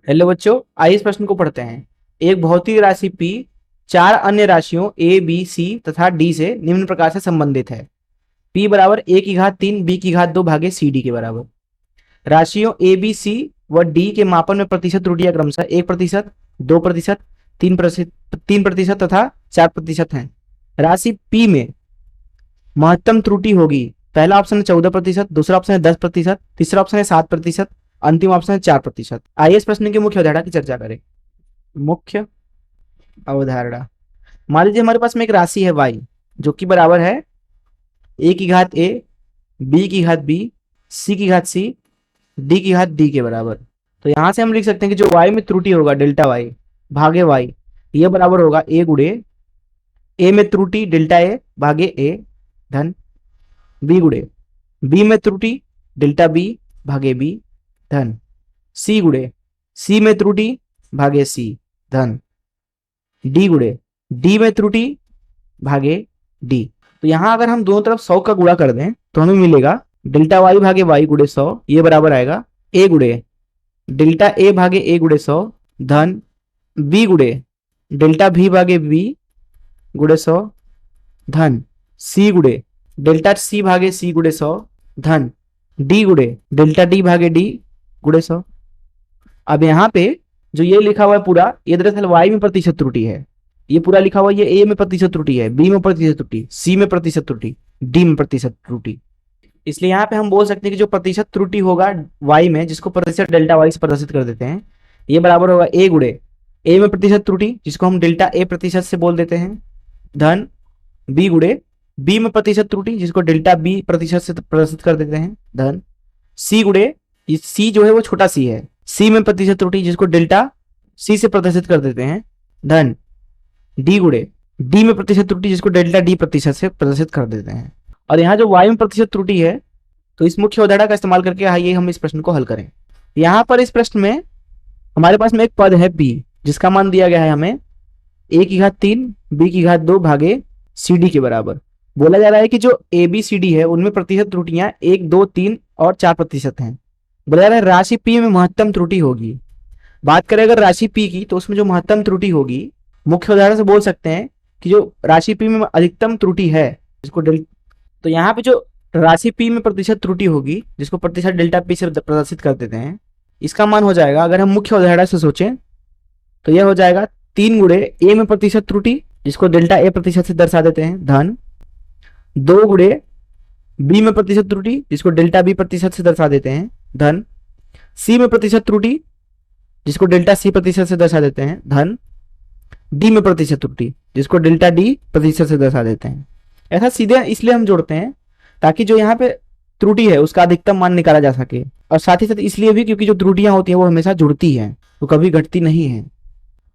Hello बच्चों, आइए इस प्रश्न को पढ़ते हैं। एक भौतिक राशि P चार अन्य राशियों A, B, C तथा D से निम्न प्रकार से संबंधित है। P बराबर A की घात 3 B की घात 2 भागे CD के बराबर। राशियों A, B, C व D के मापन में प्रतिशत त्रुटियां क्रमशः 1%, 2%, 3% तथा 4% हैं। राशि P में महत्तम त्रुटि होगी। पहला ऑप्शन है 14%, दूसरा ऑप्शन है 10%, तीसरा ऑप्शन है 7%, अंतिम ऑप्शन है 4%। आइए इस प्रश्न की मुख्य अवधारणा की चर्चा करें। मुख्य अवधारणा, मान लीजिए हमारे पास में एक राशि है y जो कि बराबर है a की घात a, b की घात b, c की घात c, d की घात d के बराबर। तो यहां से हम लिख सकते हैं कि जो y में त्रुटि होगा डेल्टा y भागे y, ये बराबर होगा a गुणे a में त्रुटि डेल्टा a भागे a धन b गुणे b में त्रुटि डेल्टा b भागे b धन c गुणे c में त्रुटि भागे c धन d गुणे d में त्रुटि भागे d। तो यहां अगर हम दोनों तरफ 100 का गुणा कर दें तो हमें मिलेगा डेल्टा y भागे y गुणे 100, ये बराबर आएगा a गुणे डेल्टा a भागे a गुणे 100 धन b गुणे डेल्टा v भागे b गुणे 100 धन c गुणे डेल्टा c भागे c गुणे 100 धन d गुणे डेल्टा d भागे d गुणे 100। अब यहाँ पे जो ये लिखा हुआ है पूरा, ये दरअसल y में प्रतिशत त्रुटि है। ये पूरा लिखा हुआ है, ये a में प्रतिशत त्रुटि है, b में प्रतिशत त्रुटि, c में प्रतिशत त्रुटि, d में प्रतिशत त्रुटि। इसलिए यहाँ पे हम बोल सकते हैं कि जो प्रतिशत त्रुटि होगा y में, जिसको प्रतिशत डेल्टा y से प्रदर्शित कर देते हैं, ये बराबर होगा a गुणे a में प्रतिशत त्रुटि जिसको हम डेल्टा a प्रतिशत से बोल देते हैं धन b गुणे b में प्रतिशत त्रुटि जिसको डेल्टा b प्रतिशत से प्रदर्शित कर देते हैं धन c गुणे c जो है वो छोटा c है, c में प्रतिशत त्रुटि जिसको डेल्टा c से प्रदर्शित कर देते हैं धन d गुणे d में प्रतिशत त्रुटि जिसको डेल्टा d प्रतिशत से प्रदर्शित कर देते हैं। और यहाँ जो y में प्रतिशत त्रुटि है, तो इस मुख्य अवधारणा का इस्तेमाल करके आइए हम इस प्रश्न को हल करें। यहाँ पर इस प्रश्न में हमारे पास में एक पद है p जिसका मान दिया गया है हमें a की घात 3 b की घात 2 भागे cd के बराबर। बोला जा रहा है कि जो a b c d है उनमें प्रतिशत त्रुटियां 1, 2, 3 और 4% हैं। बोला जा रहा है राशि p में महत्तम त्रुटि होगी। बात करें अगर राशि p की, तो उसमें जो महत्तम त्रुटि होगी, मुख्य उदाहरण से बोल सकते हैं कि जो राशि p में अधिकतम त्रुटि है जिसको तो यहाँ पे जो राशि p में प्रतिशत त्रुटि होगी जिसको प्रतिशत डेल्टा p से प्रदर्शित कर देते हैं, इसका मान हो जाएगा, अगर हम मुख्य उदाहरण से सोचें तो यह हो जाएगा 3 गुणे a में प्रतिशत त्रुटि जिसको डेल्टा a प्रतिशत से दर्शा देते हैं धन 2 गुणे b में प्रतिशत त्रुटि जिसको डेल्टा b प्रतिशत से दर्शा देते हैं धन c में प्रतिशत त्रुटि जिसको डेल्टा c प्रतिशत से दर्शा देते हैं धन d में प्रतिशत त्रुटि जिसको डेल्टा d प्रतिशत से दर्शा देते हैं। ऐसा सीधे इसलिए हम जोड़ते हैं ताकि जो यहाँ पे त्रुटि है उसका अधिकतम मान निकाला जा सके, और साथ ही साथ इसलिए भी क्योंकि जो त्रुटियां होती हैं वो हमेशा जुड़ती हैं, वो कभी घटती नहीं है।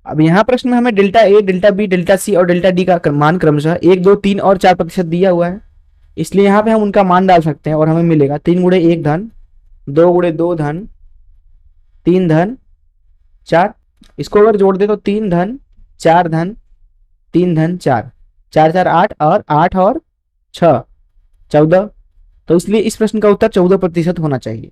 अब यहाँ प्रश्न में हमें delta a, delta b, delta c और डेल्टा d का मान क्रमशः 1, 2, 3 और 4% दिया हुआ है। इसलिए यहाँ पे हम उनका मान डाल सकते हैं और हमें मिलेगा 3 गुणे 1 धन 2 गुणे 2 धन 3 धन 4। इसको अगर जोड़ दे तो 3 धन 4 धन 3 धन 4, 4 4 8 और 8 और 6 14। तो इसलिए इस प्रश्न का उत्तर 14% होना चाहिए,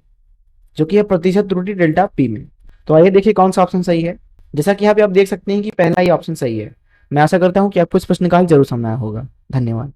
जो कि है प्रतिशत त्रुटि डेल्टा p में। तो आइए देखिए कौन सा ऑप्शन सही है। जैसा कि यहाँ पे आप देख सकते हैं कि पहला ही ऑप्शन सही है। मैं आशा करता हूँ कि आपको इस प्रश्न का हल जरूर समझ आया होगा। धन्यवाद।